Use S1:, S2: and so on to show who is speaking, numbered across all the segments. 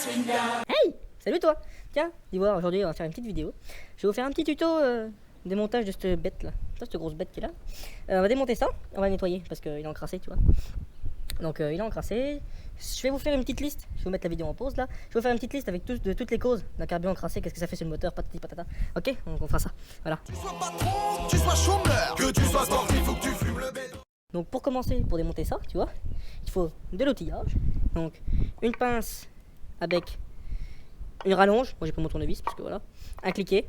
S1: Hey, salut toi. Tiens, dis voir, aujourd'hui on va faire une petite vidéo. Je vais vous faire un petit tuto démontage de cette bête là. Ça, cette grosse bête qui est là. On va démonter ça, on va le nettoyer parce qu'il est encrassé, tu vois. Donc il est encrassé. Je vais vous faire une petite liste. Je vais vous mettre la vidéo en pause là. Je vais vous faire une petite liste avec de toutes les causes d'un carburant encrassé. Qu'est-ce que ça fait sur le moteur, patati patata. Ok, on fera ça. Voilà.
S2: Tu sois patron, tu sois chômeur, que tu sois sportif ou que tu fumes le bédo.
S1: Donc pour commencer, pour démonter ça, tu vois, il faut de l'outillage. Donc une pince avec une rallonge. Moi j'ai pris mon tournevis parce que voilà. Un cliquet,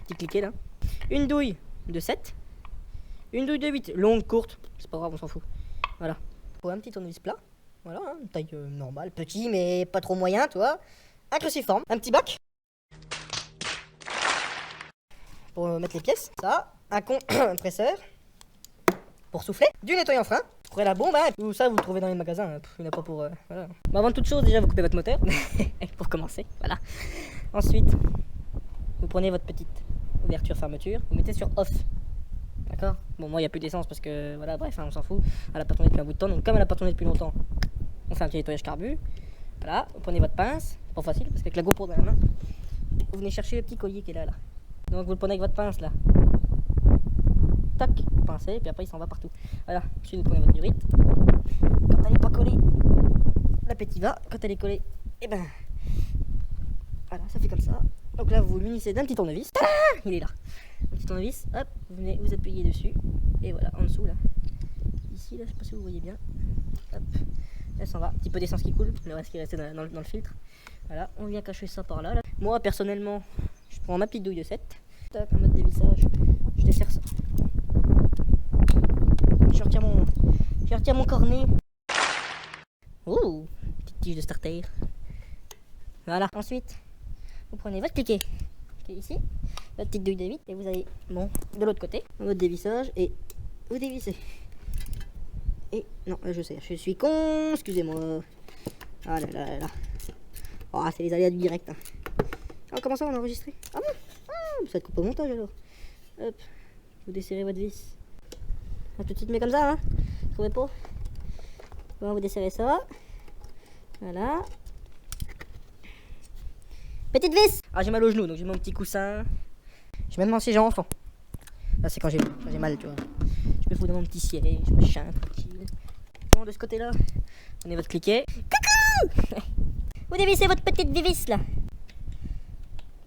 S1: petit cliquet là. Une douille de 7. Une douille de 8, longue, courte, c'est pas grave, on s'en fout. Voilà. Pour un petit tournevis plat. Voilà, hein, une taille normale, petit mais pas trop moyen, tu vois. Un cruciforme, un petit bac. Pour mettre les pièces, ça. Un compresseur. Pour souffler. Du nettoyant frein. Pour la bombe, hein. Tout ça vous le trouvez dans les magasins. Hein. Il n'y en a pas pour. Voilà. Bon, avant toute chose, déjà vous coupez votre moteur. Pour commencer, voilà. Ensuite, vous prenez votre petite ouverture fermeture. Vous mettez sur off. D'accord. Bon, moi il n'y a plus d'essence parce que voilà, bref, hein, on s'en fout. Elle n'a pas tourné depuis un bout de temps. Donc, comme elle n'a pas tourné depuis longtemps, on fait un petit nettoyage carbu. Voilà, vous prenez votre pince. C'est pas facile parce qu'avec la GoPro dans la main, vous venez chercher le petit collier qui est là. Donc, vous le prenez avec votre pince là. Tac, vous pincez, et puis après il s'en va partout. Voilà, ensuite vous prenez votre durite. Quand elle n'est pas collée, la petite va. Quand elle est collée, et ben voilà, ça fait comme ça. Donc là vous l'unissez d'un petit tournevis. Il est là. Un petit tournevis, hop, vous venez vous appuyer dessus. Et voilà, en dessous là. Ici là, je sais pas si vous voyez bien. Hop, là s'en va. Un petit peu d'essence qui coule, le reste qui est resté dans le filtre. Voilà, on vient cacher ça par là. Moi personnellement, je prends ma petite douille de 7. Tac, en mode dévissage, je desserre ça. Je retire mon cornet. Ouh, petite tige de starter. Voilà. Ensuite, vous prenez votre cliquet qui est ici, la petite douille de 8 et vous allez, bon, de l'autre côté, votre dévissage et vous dévissez. Et non, là je sais, je suis con, excusez-moi. Ah là là là là. Oh, c'est les aléas du direct. Hein. Oh, comment ça on a enregistré? Ah bon? Ah, ça te coupe au montage alors. Hop, vous desserrez votre vis. Tout de suite, mais comme ça, hein. Vous trouvez pas? Bon, vous desserrez ça. Voilà. Petite vis. Ah, j'ai mal au genou, donc j'ai mon petit coussin. J'ai même mon siège à enfant. Là, c'est quand j'ai mal, tu vois. Je me fous dans mon petit siège, machin, tranquille. Bon, de ce côté-là, prenez votre cliquet. Coucou. Vous dévissez votre petite vis, là.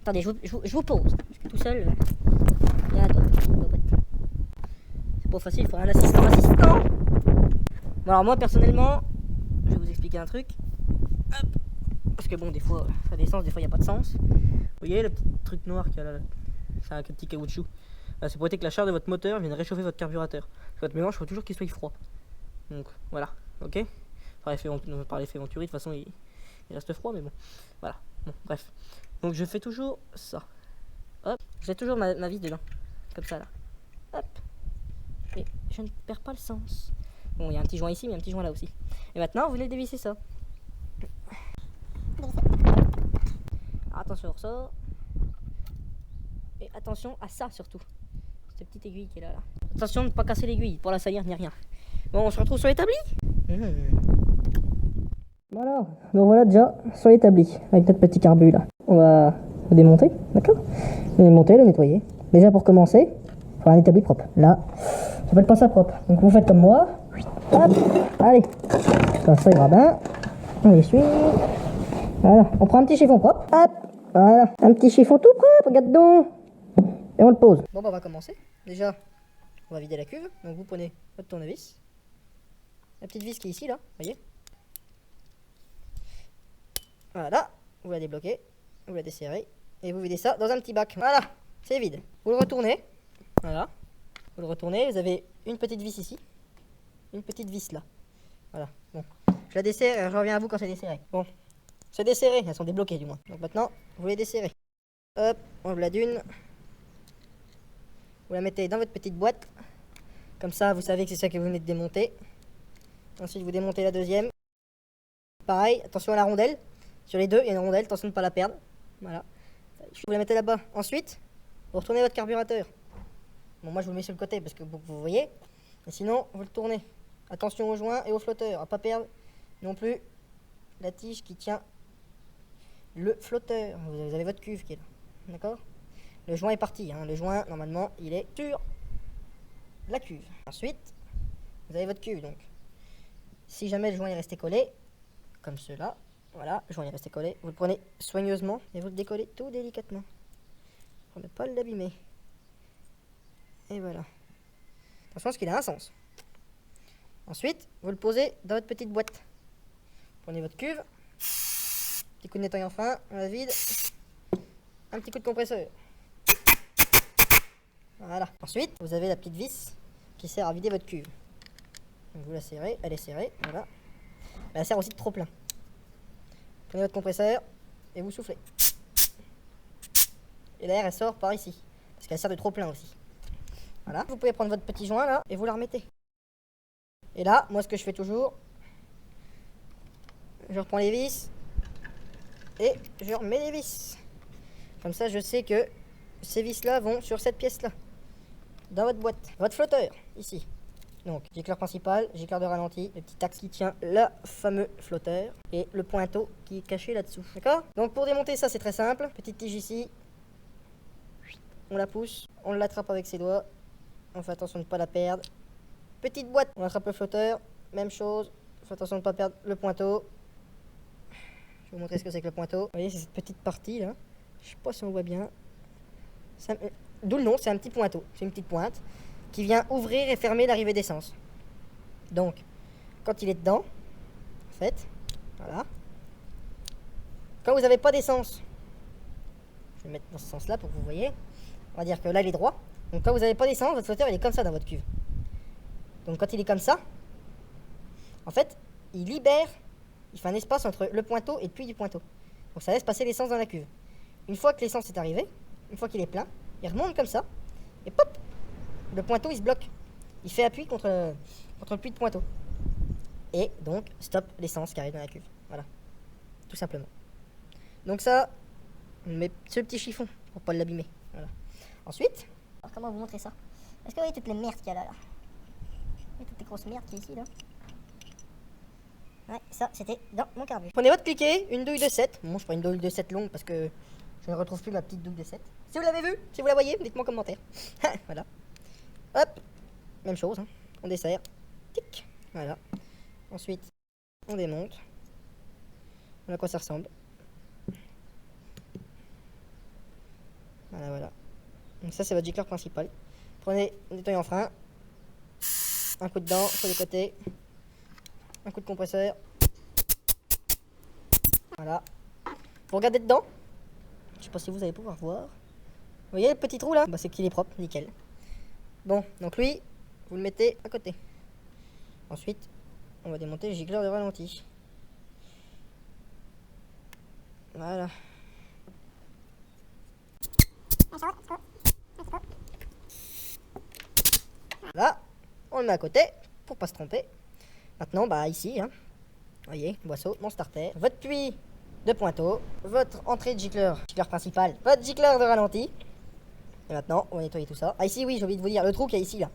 S1: Attendez, je vous pose. Parce que tout seul. Viens, toi. C'est pas facile, il faut un assistant. Bon, alors moi personnellement, je vais vous expliquer un truc. Hop. Parce que bon, des fois ça a des sens, des fois il n'y a pas de sens. Vous voyez le petit truc noir qu'il y a là, c'est un petit caoutchouc. Là, c'est pour éviter que la chaleur de votre moteur vienne réchauffer votre carburateur. Votre mélange, il faut toujours qu'il soit froid. Donc voilà, ok. Par l'effet Venturi, de toute façon il reste froid, mais bon, voilà. Bon, bref. Donc je fais toujours ça. Hop, j'ai toujours ma vis dedans, comme ça là. Hop. Et je ne perds pas le sens. Bon, il y a un petit joint ici, mais il y a un petit joint là aussi. Et maintenant, vous venez dévisser ça. Alors, attention à ça. Et attention à ça surtout. Cette petite aiguille qui est là. Attention de ne pas casser l'aiguille pour la salir ni rien. Bon, on se retrouve sur l'établi. Voilà, donc voilà déjà sur l'établi avec notre petit carbu là. On va le démonter, d'accord? Le démonter, le nettoyer. Déjà pour commencer, il faut un établi propre. Là, ça s'appelle pas ça propre. Donc vous faites comme moi. Hop, allez, ça ira bien. On essuie. Voilà, on prend un petit chiffon propre. Hop, voilà, un petit chiffon tout propre, regarde donc. Et on le pose. Bon, bah, on va commencer. Déjà, on va vider la cuve. Donc vous prenez votre tournevis. La petite vis qui est ici, là, voyez. Voilà, vous la débloquez, vous la desserrez. Et vous videz ça dans un petit bac. Voilà, c'est vide. Vous le retournez. Voilà, vous le retournez. Vous avez une petite vis ici. Une petite vis là. Voilà, bon. Je la desserre, je reviens à vous quand c'est desserré. Bon, c'est desserré, elles sont débloquées du moins. Donc maintenant, vous les desserrez. Hop, on enlève la dune. Vous la mettez dans votre petite boîte. Comme ça, vous savez que c'est ça que vous venez de démonter. Ensuite, vous démontez la deuxième. Pareil, attention à la rondelle. Sur les deux, il y a une rondelle, attention de ne pas la perdre. Voilà. Vous la mettez là-bas. Ensuite, vous retournez votre carburateur. Bon, moi je vous le mets sur le côté parce que vous voyez. Et sinon, vous le tournez. Attention aux joints et aux flotteurs, à pas perdre non plus la tige qui tient le flotteur. Vous avez votre cuve qui est là. D'accord? Le joint est parti. Hein. Le joint, normalement, il est sur la cuve. Ensuite, vous avez votre cuve. Donc, si jamais le joint est resté collé, comme cela, voilà, le joint est resté collé, vous le prenez soigneusement et vous le décollez tout délicatement pour ne pas l'abîmer. Et voilà. Je pense qu'il a un sens. Ensuite, vous le posez dans votre petite boîte. Prenez votre cuve, petit coup de nettoyant fin, on la vide, un petit coup de compresseur. Voilà. Ensuite, vous avez la petite vis qui sert à vider votre cuve. Donc vous la serrez, elle est serrée, voilà. Elle sert aussi de trop plein. Prenez votre compresseur et vous soufflez. Et l'air elle sort par ici, parce qu'elle sert de trop plein aussi. Voilà. Vous pouvez prendre votre petit joint là et vous la remettez. Et là, moi ce que je fais toujours, je reprends les vis et je remets les vis. Comme ça, je sais que ces vis là vont sur cette pièce là, dans votre boîte. Votre flotteur, ici. Donc, gicleur principal, gicleur de ralenti, le petit axe qui tient le fameux flotteur et le pointeau qui est caché là-dessous. D'accord? Donc, pour démonter ça, c'est très simple. Petite tige ici. On la pousse, on l'attrape avec ses doigts. On fait attention de ne pas la perdre. Petite boîte, on attrape le flotteur. Même chose. On fait attention de ne pas perdre le pointeau. Je vais vous montrer ce que c'est que le pointeau. Vous voyez, c'est cette petite partie là. Je sais pas si on voit bien. D'où le nom, c'est un petit pointeau. C'est une petite pointe qui vient ouvrir et fermer l'arrivée d'essence. Donc, quand il est dedans, en fait, voilà. Quand vous n'avez pas d'essence, je vais le mettre dans ce sens-là pour que vous voyez. On va dire que là, il est droit. Donc, quand vous n'avez pas d'essence, votre flotteur, il est comme ça dans votre cuve. Donc, quand il est comme ça, en fait, il libère, il fait un espace entre le pointeau et le puits du pointeau. Donc, ça laisse passer l'essence dans la cuve. Une fois que l'essence est arrivée, une fois qu'il est plein, il remonte comme ça, et pop, le pointeau il se bloque. Il fait appui contre le puits de pointeau. Et donc, stop l'essence qui arrive dans la cuve. Voilà. Tout simplement. Donc ça, on met ce petit chiffon pour pas l'abîmer. Voilà. Ensuite, alors comment vous montrer ça? Est-ce que vous voyez toutes les merdes qu'il y a là, là? Vous voyez toutes les grosses merdes qu'il y a ici là? Ouais, ça c'était dans mon carbu. Prenez votre cliquet, une douille de 7. Bon, je prends une douille de 7 longue parce que je ne retrouve plus ma petite douille de 7. Si vous l'avez vu, si vous la voyez, dites-moi en commentaire. Voilà. Hop, même chose, hein. On dessert. Tic, voilà. Ensuite, on démonte. Voilà à quoi ça ressemble. Voilà, voilà. Donc ça, c'est votre gicleur principal. Prenez le nettoyant frein. Un coup de dent sur les côtés. Un coup de compresseur. Voilà. Vous regardez dedans. Je sais pas si vous allez pouvoir voir. Vous voyez le petit trou là? Bah, c'est qu'il est propre, nickel. Bon, donc lui, vous le mettez à côté. Ensuite, on va démonter le gicleur de ralenti. Voilà. Là, on le met à côté pour pas se tromper. Maintenant, bah ici, hein, voyez, boisseau, mon starter, votre puits de pointeau, votre entrée de gicleur principal, votre gicleur de ralenti. Et maintenant, on va nettoyer tout ça. Ah ici, oui, j'ai oublié de vous dire, le trou qu'il y a ici, là.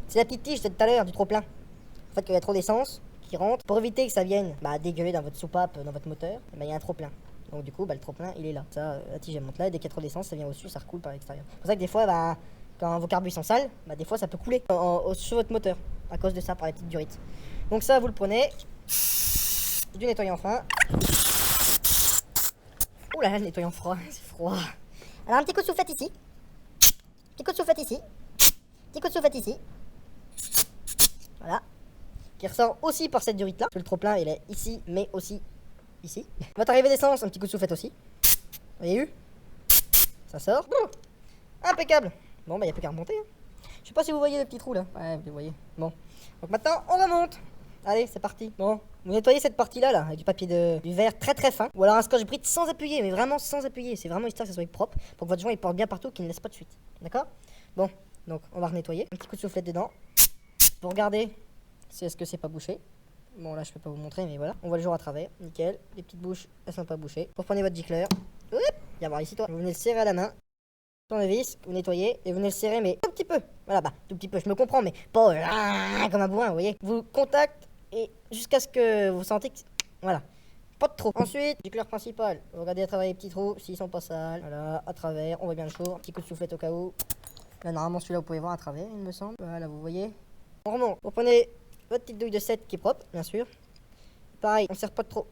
S1: C'est la petite tige de tout à l'heure, du trop plein. En fait, qu'il y a trop d'essence qui rentre. Pour éviter que ça vienne dégueuler dans votre soupape, dans votre moteur, il y a un trop plein. Donc du coup, le trop plein, il est là. Ça, la tige, elle monte là, et dès qu'il y a trop d'essence, ça vient au-dessus, ça recoule par l'extérieur. C'est pour ça que des fois, quand vos carbus sont sales, des fois, ça peut couler sur votre moteur. À cause de ça, par les petites durites. Donc ça, vous le prenez. Du nettoyant fin. Ouh là là, le nettoyant froid, c'est froid. Alors un petit coup de soufflette ici. Petit coup de soufflette ici. Petit coup de soufflette ici. Voilà. Qui ressort aussi par cette durite là. Le trop plein il est ici, mais aussi ici. Votre arrivée d'essence, un petit coup de soufflette aussi. Vous avez eu? Ça sort. Impeccable. Bon, il n'y a plus qu'à remonter. Hein. Je sais pas si vous voyez le petit trou là. Ouais, vous voyez. Bon. Donc maintenant, on remonte. Allez, c'est parti. Bon, vous nettoyez cette partie-là, là, avec du papier du verre très très fin. Ou alors un scotch brite sans appuyer, mais vraiment sans appuyer. C'est vraiment histoire que ça soit propre, pour que votre joint il porte bien partout, qu'il ne laisse pas de suite. D'accord? Bon, donc on va renettoyer. Un petit coup de soufflette dedans. Pour regarder si est-ce que c'est pas bouché. Bon, là je peux pas vous montrer, mais voilà. On voit le jour à travers. Nickel. Les petites bouches, elles sont pas bouchées. Vous prenez votre gicleur. Viens voir ici, toi. Vous venez le serrer à la main. Tournevis, vous nettoyez et vous venez le serrer, mais tout petit peu. Voilà, tout petit peu, je me comprends, mais pas comme un bourrin, vous voyez. Vous contactez et jusqu'à ce que vous sentez que. Voilà. pas de trop. Ensuite, gicleur principal. Vous regardez à travers les petits trous, s'ils sont pas sales. Voilà, à travers, on voit bien le four. Petit coup de soufflette au cas où. Là, normalement, celui-là, vous pouvez voir à travers, il me semble. Voilà, vous voyez. On remonte. Vous prenez votre petite douille de 7 qui est propre, bien sûr. Pareil, on serre pas de trop.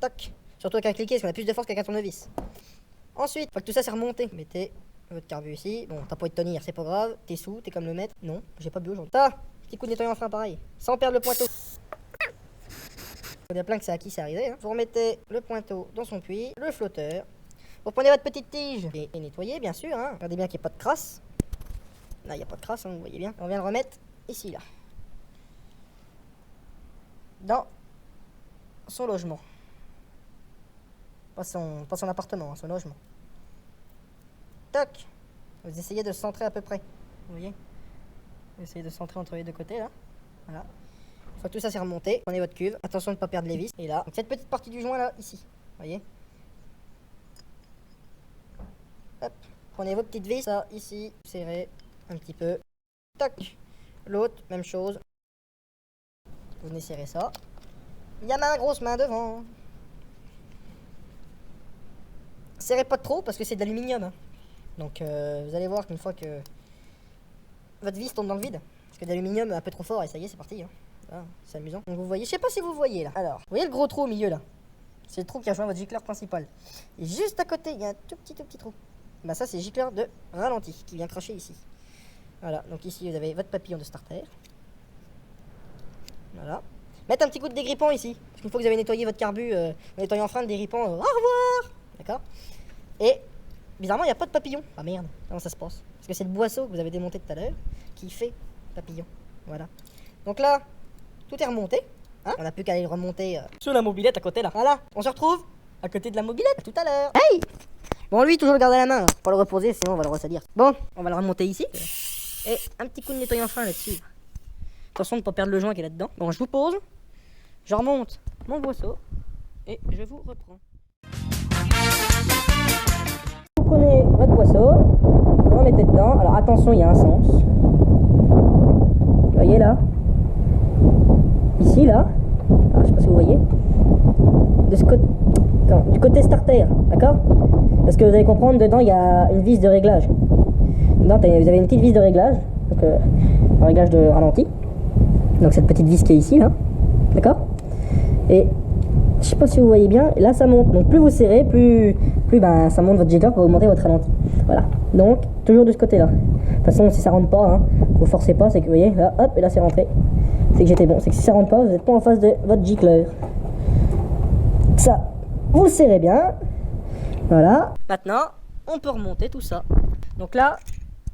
S1: Tac. Surtout avec un cliquet, parce qu'on a plus de force qu'avec un tournevis. Ensuite, une fois que tout ça c'est remonté, mettez votre carbu ici. Bon, t'as pas de tenir, c'est pas grave. T'es sous, t'es comme le maître. Non, j'ai pas bu aujourd'hui. Ça, petit coup de nettoyant en frein pareil. Sans perdre le pointeau. Il y a plein que c'est à qui c'est arrivé. Hein. Vous remettez le pointeau dans son puits, le flotteur. Vous prenez votre petite tige et nettoyez, bien sûr. Hein. Regardez bien qu'il n'y ait pas de crasse. Là, il n'y a pas de crasse, hein, vous voyez bien. On vient le remettre ici, là. Dans son logement. Pas son appartement, hein, son logement. Tac. Vous essayez de centrer à peu près. Vous voyez? Vous essayez de centrer entre les deux côtés, là. Voilà. Une fois que tout ça c'est remonté, prenez votre cuve. Attention de ne pas perdre les vis. Et là, donc cette petite partie du joint, là, ici. Vous voyez? Hop. Prenez vos petites vis, ça, ici. Serrez un petit peu. Tac. L'autre, même chose. Vous venez serrer ça. Il y a ma grosse main devant. Serrez pas trop parce que c'est de l'aluminium. Hein. Donc vous allez voir qu'une fois que votre vis tombe dans le vide, parce que de l'aluminium un peu trop fort et ça y est, c'est parti. Hein. Ah, c'est amusant. Donc vous voyez, je sais pas si vous voyez là. Alors, vous voyez le gros trou au milieu là? C'est le trou qui a joint votre gicleur principal. Et juste à côté, il y a un tout petit trou. Bah ça c'est gicleur de ralenti qui vient cracher ici. Voilà, donc ici vous avez votre papillon de starter. Voilà. Mettez un petit coup de dégrippant ici. Parce qu'une fois que vous avez nettoyé votre carbu, nettoyant en frein, le dégrippant, au revoir. D'accord? Et bizarrement, il n'y a pas de papillon. Ah merde, comment ça se passe? Parce que c'est le boisseau que vous avez démonté tout à l'heure qui fait papillon. Voilà. Donc là, tout est remonté. Hein, on n'a plus qu'à aller le remonter sur la mobilette à côté là. Voilà, on se retrouve à côté de la mobilette tout à l'heure. Hey! Bon, lui, toujours le garder à la main. Hein. Pas le reposer, sinon on va le ressalir. Bon, on va le remonter ici. Et un petit coup de nettoyant frein là-dessus. Attention de ne pas perdre le joint qui est là-dedans. Bon, je vous pose. Je remonte mon boisseau. Et je vous reprends. Vous prenez votre boisseau. Vous le remettez dedans. Alors attention, il y a un sens. Vous voyez là? Ici, là. Alors, je sais pas si vous voyez. De ce côté. Du côté starter, d'accord? Parce que vous allez comprendre, dedans il y a une vis de réglage. Dedans, vous avez une petite vis de réglage, donc un réglage de ralenti. Donc cette petite vis qui est ici, là, d'accord? Et je sais pas si vous voyez bien, là ça monte. Donc plus vous serrez, plus ben, ça monte votre gicleur pour augmenter votre ralenti. Voilà. Donc toujours de ce côté-là. De toute façon, si ça rentre pas, hein, vous forcez pas, c'est que vous voyez, là, hop, et là c'est rentré. C'est que j'étais bon. C'est que si ça rentre pas, vous n'êtes pas en face de votre gicleur. Ça. Vous le serrez bien. Voilà. Maintenant, on peut remonter tout ça. Donc là,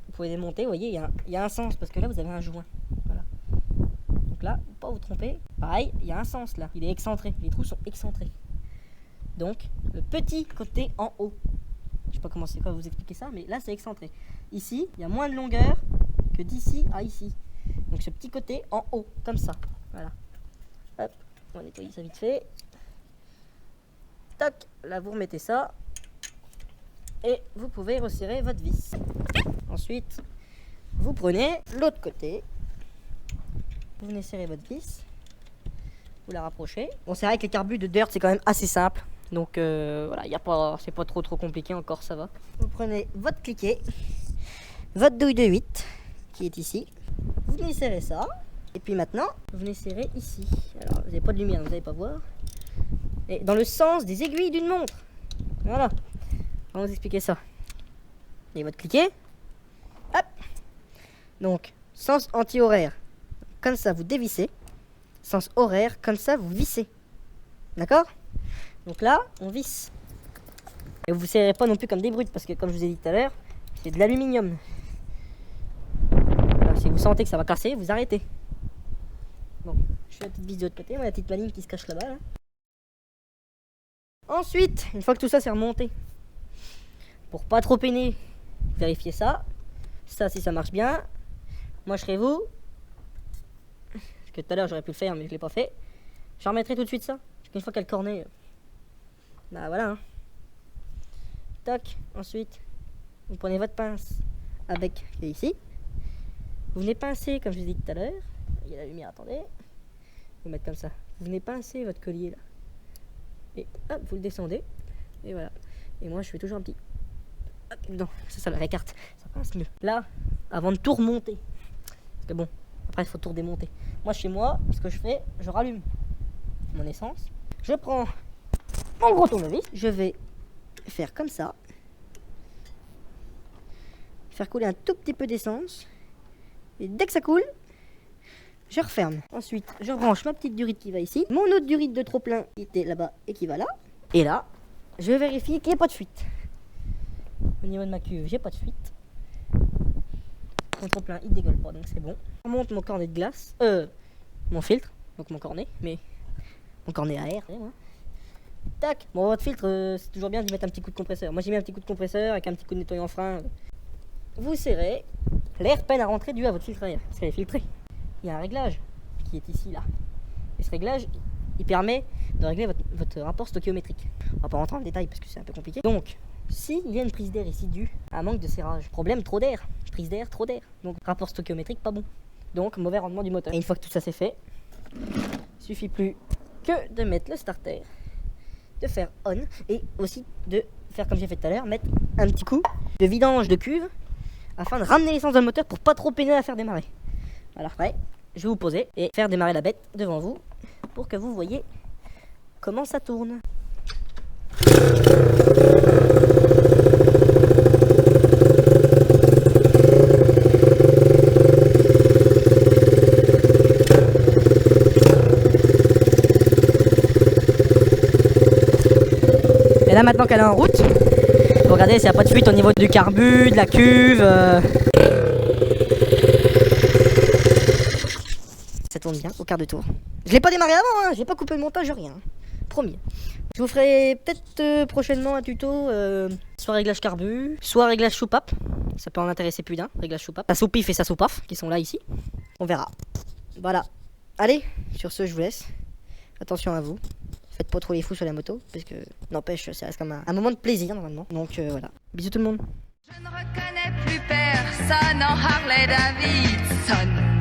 S1: vous pouvez démonter, vous voyez, il y a un sens parce que là, vous avez un joint. Voilà. Donc là, pas vous tromper. Pareil, il y a un sens là. Il est excentré. Les trous sont excentrés. Donc, le petit côté en haut. Je sais pas comment c'est quoi vous expliquer ça, mais là, c'est excentré. Ici, il y a moins de longueur que d'ici à ici. Donc, ce petit côté en haut, comme ça. Voilà. Hop, on va nettoyer ça vite fait. Tac, là vous remettez ça et vous pouvez resserrer votre vis. Ensuite, vous prenez l'autre côté, vous venez serrer votre vis, vous la rapprochez. Bon, c'est vrai que les carbus de dirt c'est quand même assez simple, donc voilà, c'est pas trop compliqué encore, ça va. Vous prenez votre cliquet, votre douille de 8 qui est ici, vous venez serrer ça, et puis maintenant vous venez serrer ici. Alors vous n'avez pas de lumière, donc vous n'allez pas voir. Et dans le sens des aiguilles d'une montre. Voilà. On va vous expliquer ça. Et votre cliquet. Hop. Donc, sens anti-horaire. Comme ça, vous dévissez. Sens horaire, comme ça, vous vissez. D'accord? Donc là, on visse. Et vous ne serrez pas non plus comme des brutes, parce que comme je vous ai dit tout à l'heure, c'est de l'aluminium. Alors, si vous sentez que ça va casser, vous arrêtez. Bon, je fais la petite vis de l'autre côté. On a la petite maligne qui se cache là-bas. Là. Ensuite, une fois que tout ça c'est remonté, pour pas trop peiner, vérifiez ça. Ça, si ça marche bien, moi je serai vous. Parce que tout à l'heure j'aurais pu le faire, mais je l'ai pas fait. Je remettrai tout de suite ça. Parce qu'une fois qu'elle cornait, bah voilà. Hein. Tac. Ensuite, vous prenez votre pince à bec qui est ici. Vous venez pincer, comme je vous ai dit tout à l'heure. Il y a la lumière, attendez. Vous mettez comme ça. Vous venez pincer votre collier là. Et hop, vous le descendez. Et voilà. Et moi, je fais toujours un petit... Hop, non, c'est ça la carte. Ça passe mieux. Là, avant de tout remonter. Parce que bon, après, il faut tout redémonter. Moi, chez moi, ce que je fais, je rallume mon essence. Je prends mon gros tournevis. Je vais faire comme ça. Faire couler un tout petit peu d'essence. Et dès que ça coule, je referme. Ensuite, je branche ma petite durite qui va ici. Mon autre durite de trop plein qui était là-bas et qui va là. Et là, je vérifie qu'il n'y ait pas de fuite. Au niveau de ma cuve, j'ai pas de fuite. Mon trop plein, il dégueule pas, donc c'est bon. Je remonte mon cornet de glace. Mon filtre, donc mon cornet, mais mon cornet à air. Tac. Bon, votre filtre, c'est toujours bien de mettre un petit coup de compresseur. Moi, j'ai mis un petit coup de compresseur avec un petit coup de nettoyant frein. Vous serrez. L'air peine à rentrer dû à votre filtre à air, parce qu'elle est filtrée. Il y a un réglage qui est ici, là. Et ce réglage, il permet de régler votre rapport stoichiométrique. On va pas rentrer dans le détail parce que c'est un peu compliqué. Donc, s'il y a une prise d'air ici due à un manque de serrage, problème trop d'air, prise d'air, trop d'air. Donc, rapport stoichiométrique pas bon. Donc, mauvais rendement du moteur. Et une fois que tout ça c'est fait, il suffit plus que de mettre le starter, de faire on et aussi de faire comme j'ai fait tout à l'heure, mettre un petit coup de vidange de cuve afin de ramener l'essence dans le moteur pour pas trop peiner à faire démarrer. Alors après, je vais vous poser et faire démarrer la bête devant vous pour que vous voyez comment ça tourne. Et là maintenant qu'elle est en route, vous regardez s'il n'y a pas de fuite au niveau du carbu, de la cuve. Ça tourne bien au quart de tour. Je l'ai pas démarré avant, hein. J'ai pas coupé le montage, rien. Promis. Je vous ferai peut-être prochainement un tuto, soit réglage carbu, soit réglage soupape. Ça peut en intéresser plus d'un, réglage soupape. Sa soupif et sa soupaf, qui sont là ici. On verra. Voilà. Allez, sur ce, je vous laisse. Attention à vous. Faites pas trop les fous sur la moto, parce que, n'empêche, ça reste comme un moment de plaisir, normalement. Donc, voilà. Bisous tout le monde.
S3: Je ne reconnais plus personne en Harley Davidson.